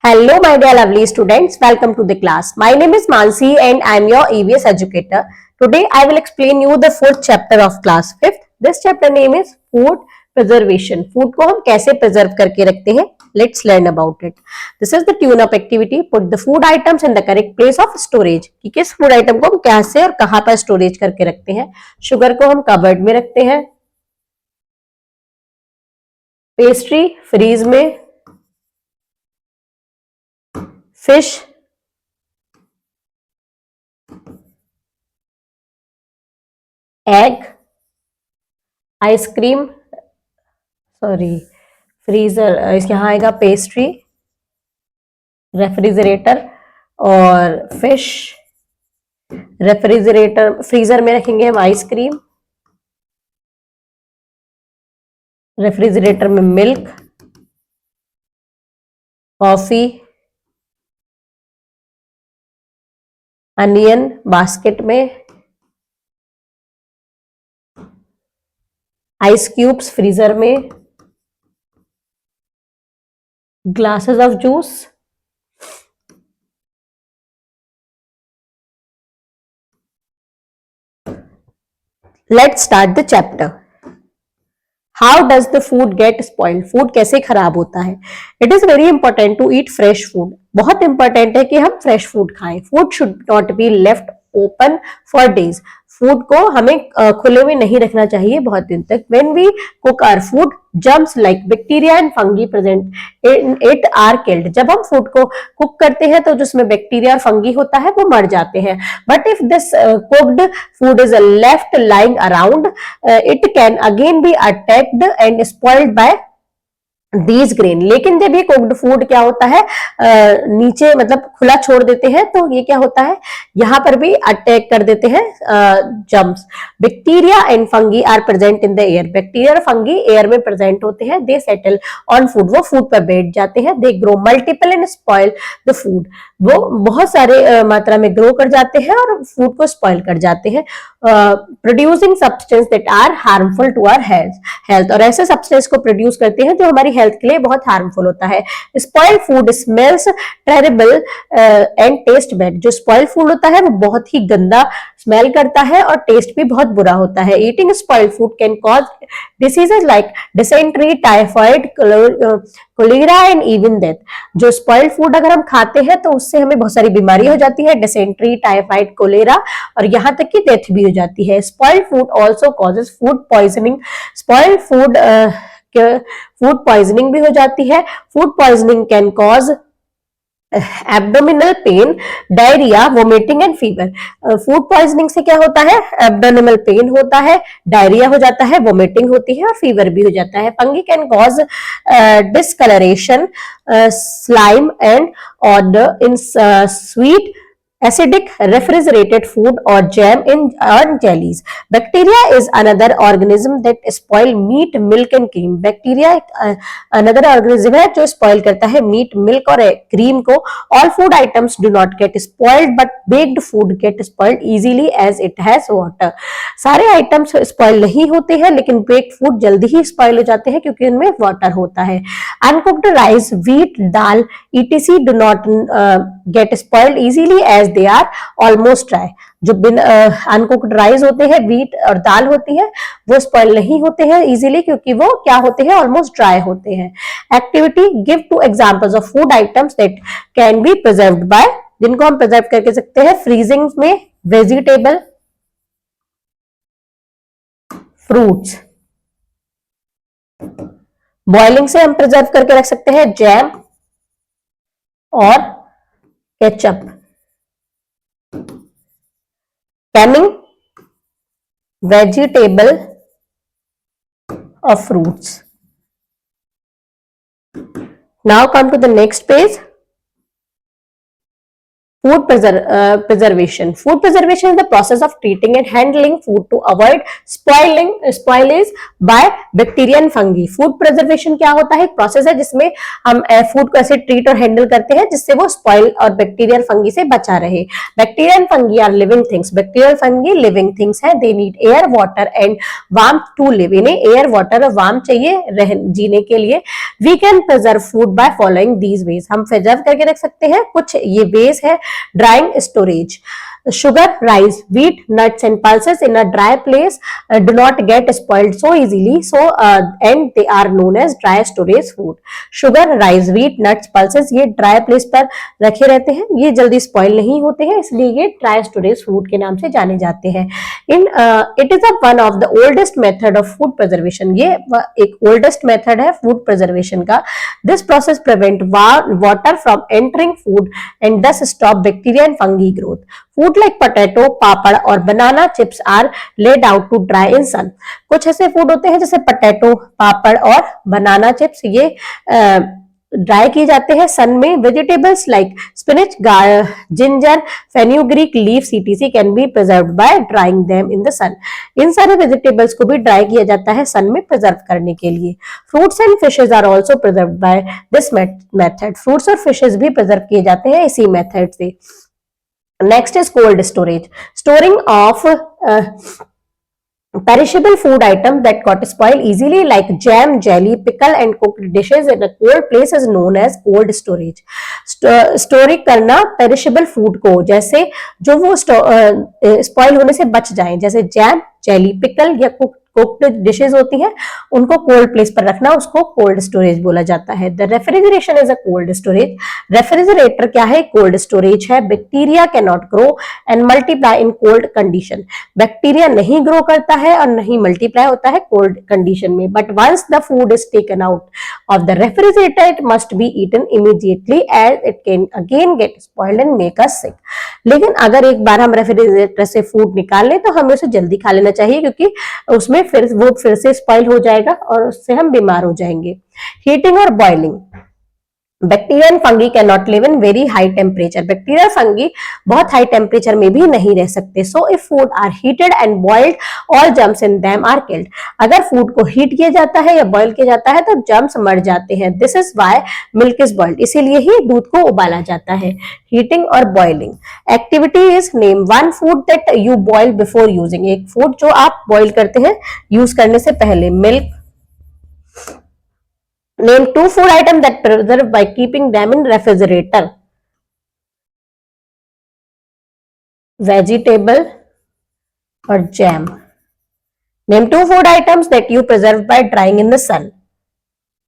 Hello, my dear lovely students. Welcome to the class. My name is Mansi and I am your EVS educator. Today, I will explain you the fourth chapter of class 5th. This chapter name is Food Preservation. Food को हम कैसे preserve करके रखते हैं? Let's learn about it. This is the tune-up activity. Put the food items in the correct place of storage. कि किस food item को हम कैसे और कहाँ पर storage करके रखते हैं? Sugar को हम cupboard में रखते हैं. Pastry freeze में. फिश एग आइसक्रीम फ्रीजर यहाँ आएगा पेस्ट्री रेफ्रिजरेटर और फिश रेफ्रिजरेटर फ्रीजर में रखेंगे हम आइसक्रीम रेफ्रिजरेटर में मिल्क कॉफी अनियन बास्केट में आइस क्यूब्स फ्रीजर में glasses of juice let's start the chapter how does the food get spoiled food कैसे खराब होता है it is very important to eat fresh food बहुत important है कि हम फ्रेश फूड खाएं food should not be left open for days food को हमें खुले में नहीं रखना चाहिए बहुत दिन तक when we cook our food germs like bacteria and fungi present in it are killed जब हम फूड को कुक करते हैं तो जिसमें बैक्टीरिया और फंगी होता है वो मर जाते हैं but if this cooked food is left lying around it can again B attacked and spoiled bye these grain लेकिन जब ये कुक्ड फूड क्या होता है नीचे मतलब खुला छोड़ देते हैं तो ये क्या होता है यहाँ पर भी अटैक कर देते हैं germs bacteria and fungi are present in the air bacteria और फंगी एयर में प्रेजेंट होते हैं दे सेटल ऑन फूड वो फूड पर बैठ जाते हैं they grow multiple and spoil the food वो बहुत सारे मात्रा में ग्रो कर जाते हैं और फूड को स्पॉइल कर जाते हैं producing substance that are harmful to our health और ऐसे सब्सटेंस को प्रोड्यूस करते हैं जो हमारी हेल्थ के लिए बहुत हार्मफुल होता है spoiled food smells terrible and taste bad जो स्पॉइल्ड फूड होता है वो बहुत ही गंदा स्मेल करता है और टेस्ट भी बहुत बुरा होता है eating spoiled food can cause diseases like dysentery typhoid cholera and even death जो स्पॉइल्ड फूड अगर हम खाते हैं तो उससे हमें बहुत सारी बीमारी हो जाती है डिसेंट्री टाइफाइड कोलेरा और यहाँ तक कि डेथ भी हो जाती है spoiled food also causes food poisoning spoiled food poisoning भी हो जाती है food poisoning can cause abdominal pain diarrhoea vomiting and fever food poisoning से क्या होता है एब्डोमिनल पेन होता है डायरिया हो जाता है वोमिटिंग होती है और फीवर भी हो जाता है fungi can cause discoloration slime and odour in sweet acidic refrigerated food or jam in or jellies bacteria is another organism that spoil meat milk and cream bacteria another organism है जो spoil करता है meat milk और cream को all food items do not get spoiled but baked food get spoiled easily as it has water सारे items spoil नहीं होते हैं लेकिन baked food जल्दी ही spoil हो जाते हैं क्योंकि उनमें water होता है uncooked rice wheat dal etc do not get spoiled easily as they are almost dry जो बिन अनकुक्ड राइस होते हैं व्हीट और दाल होती है वो स्पॉइल नहीं होते हैं इजीली क्योंकि वो क्या होते हैं ऑलमोस्ट ड्राई होते हैं activity give two examples of food items that can be preserved by जिनको हम प्रिजर्व करके सकते हैं फ्रीजिंग में वेजिटेबल फ्रूट्स बॉइलिंग से हम प्रिजर्व करके रख सकते हैं जैम और केचप कैनिंग वेजिटेबल और fruits now come to the next page Food preservation. Food preservation is the process of treating and handling food to avoid spoilage by bacteria and fungi. Food preservation क्या होता है? एक process है जिसमें हम food को ऐसे ट्रीट और हैंडल करते हैं जिससे वो स्पॉइल और बैक्टीरिया और फंगी से बचा रहे. Bacteria and fungi are living things. Bacteria और फंगी लिविंग थिंग्स है. They need air, water and warmth to live. इन्हें एयर, वाटर और वार्म चाहिए जीने के लिए. We can preserve food by following these ways. हम प्रिजर्व करके रख सकते हैं. कुछ ये वेज है. Drying storage. Sugar, rice, wheat, nuts and pulses in a dry place do not get spoiled so easily, and they are known as dry storage food. Sugar, rice, wheat, nuts, pulses ये dry place पर रखे रहते हैं. ये जल्दी spoil नहीं होते हैं, इसलिए ये dry storage food के नाम से जाने जाते हैं. It is one of the oldest method of food preservation. ये एक oldest method है food preservation का. This process prevent water from entering food and thus stop bacteria and fungi growth. Food like potato, papad और banana chips are laid out to dry in sun. कुछ ऐसे food होते हैं जैसे potato, पापड़ और banana chips, ये dry किए जाते हैं सन में. Vegetables like spinach, ginger, fenugreek leaf सीटीसी can be preserved by drying them in the sun. इन सारे वेजिटेबल्स को भी ड्राई किया जाता है सन में प्रिजर्व करने के लिए. Fruits and fishes are also preserved by this method. Fruits और फिशेज भी प्रिजर्व किए जाते हैं इसी मेथड से. Next is cold storage. Storing of perishable food items that got spoiled easily like jam, jelly, pickle and cooked dishes in a cold place is known as cold storage. Storing करना perishable food को, जैसे जो वो spoil होने से बच जाएं, जैसे जैम, जेली, पिकल या कुक्ड डिशेज होती हैं, उनको कोल्ड प्लेस पर रखना, उसको कोल्ड स्टोरेज बोला जाता है. The refrigeration is a cold storage. Refrigerator क्या है? कोल्ड स्टोरेज है. Bacteria can not grow and multiply in cold condition. Bacteria नहीं ग्रो करता है और नहीं मल्टीप्लाई होता है कोल्ड कंडीशन में. But once the food is taken out of the refrigerator it must be eaten immediately as it can again get spoiled and make us sick. लेकिन अगर एक बार हम रेफ्रिजरेटर से फूड निकाल लें तो हमें उसे जल्दी खा लेना चाहिए, क्योंकि उसमें फिर से स्पॉइल हो जाएगा और उससे हम बीमार हो जाएंगे. हीटिंग और boiling. Bacteria and fungi can not live in very high temperature. Bacteria और फंगी बहुत हाई टेम्परेचर में भी नहीं रह सकते. So if food are heated and boiled all germs in them are killed. अगर फूड को हीट किया जाता है या बॉइल किया जाता है तो जर्म्स मर जाते हैं. This is why milk is boiled. इसीलिए ही दूध को उबाला जाता है. हीटिंग और boiling. Activity is name one food that you boil before using. एक फूड जो आप बॉइल करते हैं यूज करने से पहले. Milk. Name two food items that preserve by keeping them in refrigerator. Vegetable or jam. Name two food items that you preserve by drying in the sun.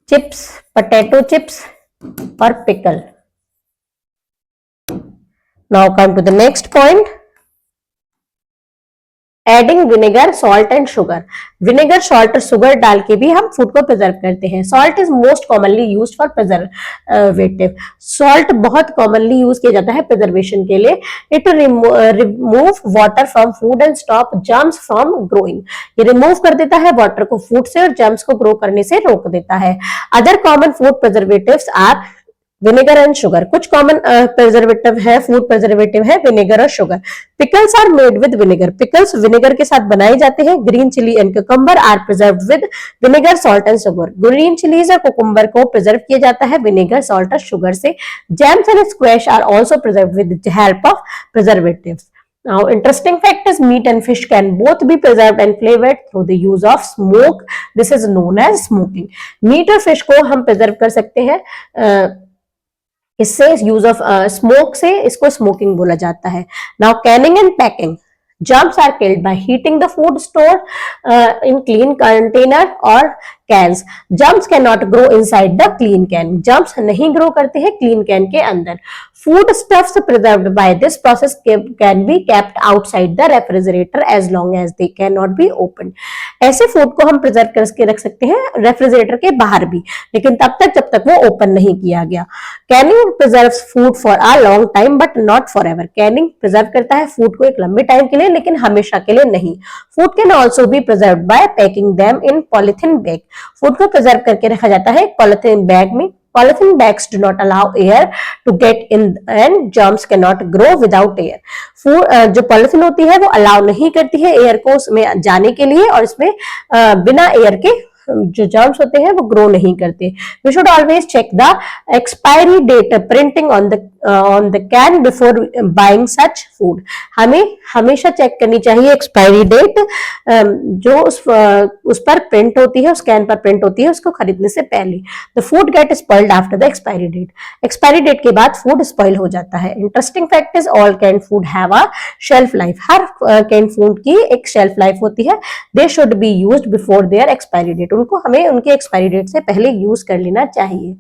Chips, potato chips or pickle. Now come to the next point. Adding vinegar, salt and sugar. Vinegar, salt और sugar डाल के भी हम food को preserve करते हैं. Salt is most commonly used for preservative. Salt बहुत commonly use किया जाता है प्रिजर्वेशन के लिए. It remove water from food and stop germs from growing. ये रिमूव कर देता है वाटर को फूड से और जर्म्स को ग्रो करने से रोक देता है. Other common food preservatives are vinegar and sugar. कुछ कॉमन प्रिजर्वेटिव है, फूड प्रिजर्वेटिव है विनेगर और sugar. Pickles are made with vinegar. Pickles vinegar के साथ बनाए जाते हैं. Green chili and cucumber are preserved with vinegar, salt and sugar. Green chilies और कुकुम्बर को प्रिजर्व किया जाता है विनेगर, सॉल्ट और शुगर से. Jams and squash are also preserved with the help of preservatives. Now, interesting fact is meat and fish can both be preserved and flavored through the use of smoke. This is known as smoking. Meat और fish को हम preserve कर सकते हैं इससे, use of smoke से, इसको smoking बोला जाता है. Now Canning and packing. Germs are killed by heating the food stored in clean container or cans. Germs cannot grow inside the clean can. Germs नहीं grow करते हैं clean can के अंदर. Food stuffs preserved by this process can be kept outside the refrigerator as long as they cannot be opened. ऐसे food को हम preserve करके रख सकते हैं रेफ्रिजरेटर के बाहर भी, लेकिन तब तक जब तक वो ओपन नहीं किया गया. Canning preserves food for a long time but not for ever. Canning preserve करता है फूड को एक लंबे टाइम के लिए, लेकिन हमेशा के लिए नहीं. Food can also be preserved by packing them in polythene bag. Food को प्रिजर्व करके रखा जाता है पॉलिथीन बैग में. Polythene bags do not allow air to get in and germs cannot grow without air. जो पॉलिथीन होती है वो अलाउ नहीं करती है एयर को उसमें जाने के लिए, और इसमें बिना एयर के जो जर्म्स होते हैं वो ग्रो नहीं करते. We should always check the expiry date printing on the can before buying such food. हमें हमेशा चेक करनी चाहिए एक्सपायरी डेट जो उस पर प्रिंट होती है, उस कैन पर प्रिंट होती है, उसको खरीदने से पहले. The food get spoiled after the expiry date. Expiry date के बाद फूड स्पॉइल हो जाता है. Interesting fact is all can food have a shelf life. हर कैन फूड की एक शेल्फ लाइफ होती है. They should be used before their expiry date. उनको हमें उनके एक्सपायरी डेट से पहले यूज कर लेना चाहिए.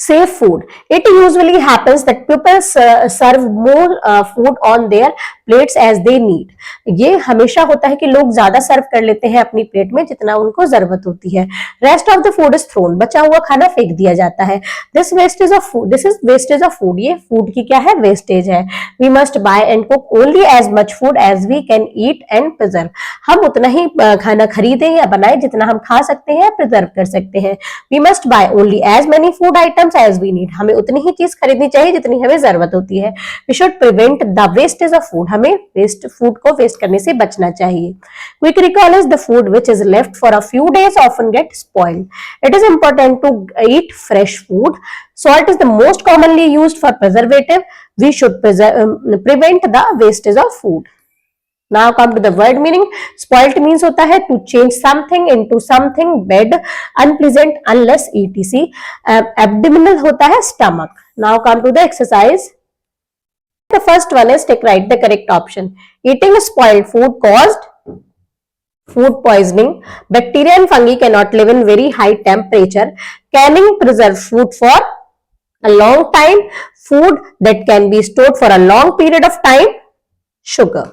Safe food. It usually happens that people serve more food on their plates as they need. ये हमेशा होता है कि लोग ज्यादा सर्व कर लेते हैं अपनी प्लेट में जितना उनको जरूरत होती है. Rest of the food is thrown. बचा हुआ खाना फेंक दिया जाता है. This wastage of food. This is wastage of food. ये फूड की क्या है? वेस्टेज है. We must buy and cook only as much food as we can eat and preserve. हम उतना ही खाना खरीदें या बनाएं जितना हम खा सकते हैं, प्रिजर्व कर सकते हैं. We must buy only as many food items as we need. हमें उतनी ही चीज खरीदनी चाहिए जितनी हमें जरूरत होती है. We should prevent the wastage of food. हमें वेस्ट फूड को वेस्ट करने से बचना चाहिए. Quick recall is the food which is left for a few days often get spoiled. It is important to eat fresh food. Salt is the most commonly used for preservative. We should prevent the wastage of food. Now come to the word meaning. Spoilt means होता है to change something into something bad, unpleasant, unless etc. Abdominal होता है stomach. Now come to the exercise. The first one is write the correct option. Eating spoiled food caused food poisoning. Bacteria and fungi cannot live in very high temperature. Canning preserves food for a long time. Food that can be stored for a long period of time. Sugar.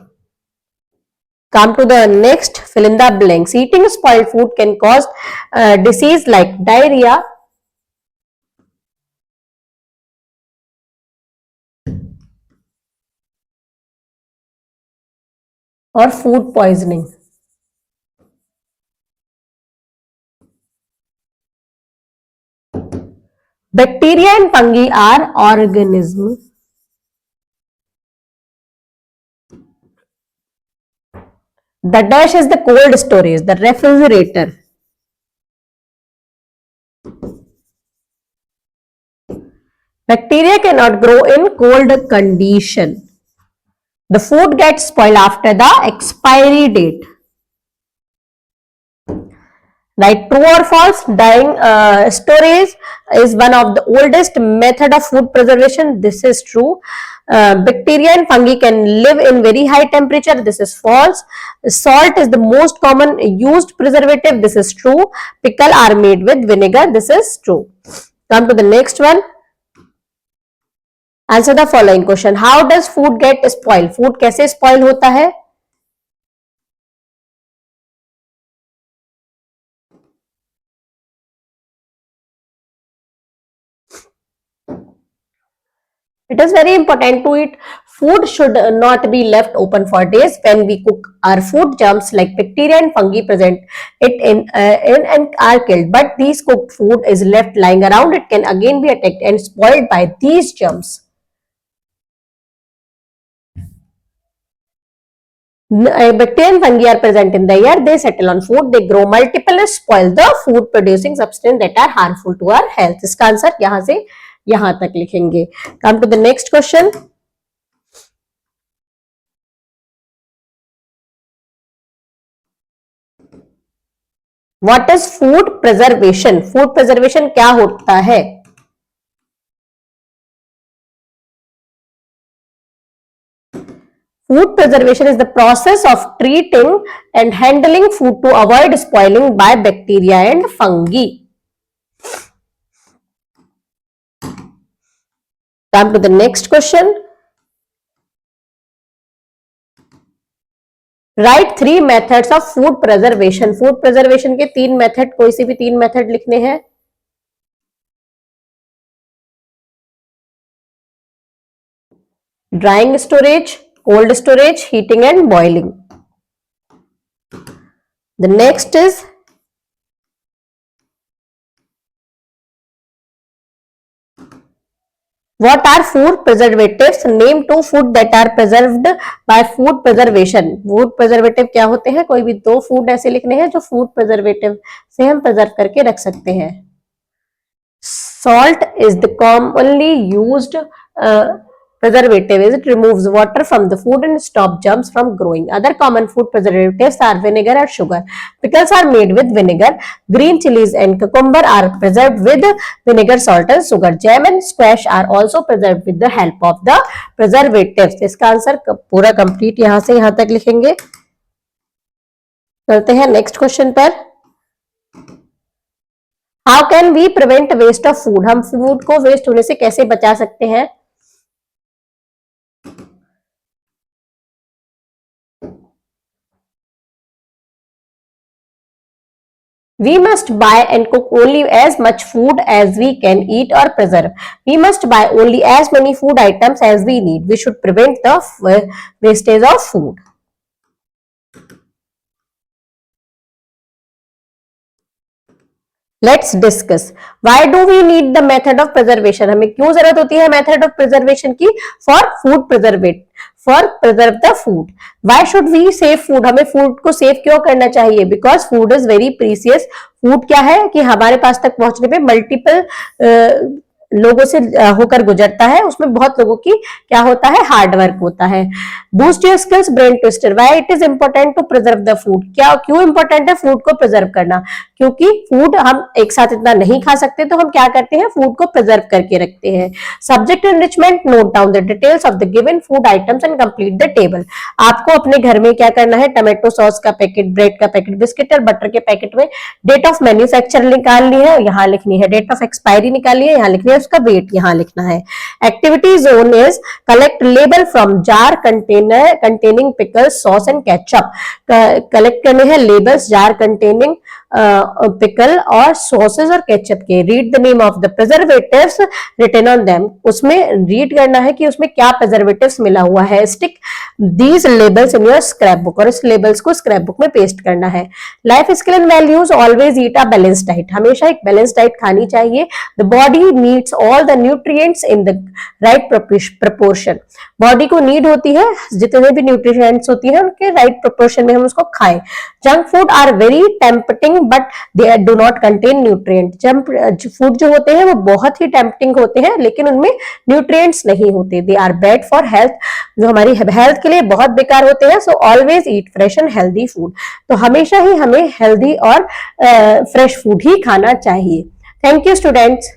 Come to the next, fill in the blanks. Eating spoiled food can cause disease like diarrhea, or food poisoning. Bacteria and fungi are organisms The dash is the cold storage, the refrigerator. Bacteria cannot grow in cold condition. The food gets spoiled after the expiry date. Right, true or false? Drying storage is one of the oldest method of food preservation. This is true. Bacteria and fungi can live in very high temperature. This is false. Salt is the most common used preservative. This is true. Pickle are made with vinegar. This is true. Come to the next one. Answer the following question. How does food get spoiled? Food कैसे spoil होता है? It is very important to eat. Food should not be left open for days. When we cook our food, germs like bacteria and fungi present it in and are killed. But these cooked food is left lying around. It can again be attacked and spoiled by these germs. Bacteria and fungi are present in the air. They settle on food. They grow multiple and spoil the food producing substance that are harmful to our health. इसका answer यहाँ से यहां तक लिखेंगे. Come to the next question. What is food preservation? Food preservation क्या होता है? Food preservation is the process of treating and handling food to avoid spoiling by bacteria and fungi. Come to the next question. Write 3 methods of food preservation. Food preservation के 3 method, कोई सी भी 3 method लिखने हैं. Drying storage, cold storage, heating and boiling. The next is What are food preservatives? Name two food that are preserved by food preservation. Food preservative क्या होते हैं? कोई भी दो फूड ऐसे लिखने हैं जो फूड प्रिजर्वेटिव से हम प्रिजर्व करके रख सकते हैं. Salt is the commonly used preservative. It removes water from the food and stop germs from growing. Other common food preservatives are vinegar and sugar. Pickles are made with vinegar. Green chilies and cucumber are preserved with vinegar, salt and sugar. Jam and squash are also preserved with the help of the preservatives. इसका answer पूरा complete यहां से यहां तक लिखेंगे. चलते हैं next question पर. How can we prevent waste of food? हम फूड को वेस्ट होने से कैसे बचा सकते हैं? We must buy and cook only as much food as we can eat or preserve. We must buy only as many food items as we need. We should prevent the wastage of food. Let's discuss. Why do we need the method of preservation? हमें क्यों जरूरत होती है method of preservation की? For food preservate, for preserve the food. Why should we save food? हमें food को save क्यों करना चाहिए? Because food is very precious. Food क्या है कि हमारे पास तक पहुंचने पे मल्टीपल लोगों से होकर गुजरता है, उसमें बहुत लोगों की क्या होता है, हार्ड वर्क होता है. Boost your skills brain twister. Why it is important to preserve the food? क्या क्यों इंपॉर्टेंट है फूड को प्रिजर्व करना? क्योंकि फूड हम एक साथ इतना नहीं खा सकते, तो हम क्या करते हैं, फूड को प्रिजर्व करके रखते हैं. Subject enrichment. Note down the details of the given food items and complete the table. आपको अपने घर में क्या करना है, टमाटो सॉस का पैकेट, ब्रेड का पैकेट, बिस्किट और बटर के पैकेट में डेट ऑफ मैन्युफैक्चर निकालनी है, यहाँ लिखनी है. डेट ऑफ एक्सपायरी निकालनी है, यहाँ लिखनी है. उसका वेट यहाँ लिखना है. Activity zone is collect label from jar container containing pickles, sauce and ketchup. Collect करने हैं लेबल्स जार कंटेनिंग पिकल और सॉसेस और केचप के. Read the name of the preservatives written on them. उसमें रीड करना है कि उसमें क्या प्रिजर्वेटिव्स मिला हुआ है. Stick these labels in your scrapbook. और इस लेबल्स को स्क्रैप बुक में पेस्ट करना है. Life skill and values. Always eat a balance diet. हमेशा एक बैलेंस डाइट खानी चाहिए. The body needs all the nutrients in the right proportion. Body को नीड होती है जितने भी न्यूट्रिएंट्स होती है उनके राइट प्रपोर्शन में हम उसको खाएं. Junk food are very tempting but they do not contain nutrient. Junk food जो होते हैं वो बहुत ही टेम्पटिंग होते हैं लेकिन उनमें न्यूट्रिएंट्स नहीं होते. They are bad for health. जो हमारी हेल्थ के लिए बहुत बेकार होते हैं. So always eat fresh and healthy food. तो हमेशा ही हमें हेल्दी और फ्रेश फूड ही खाना चाहिए. Thank you students.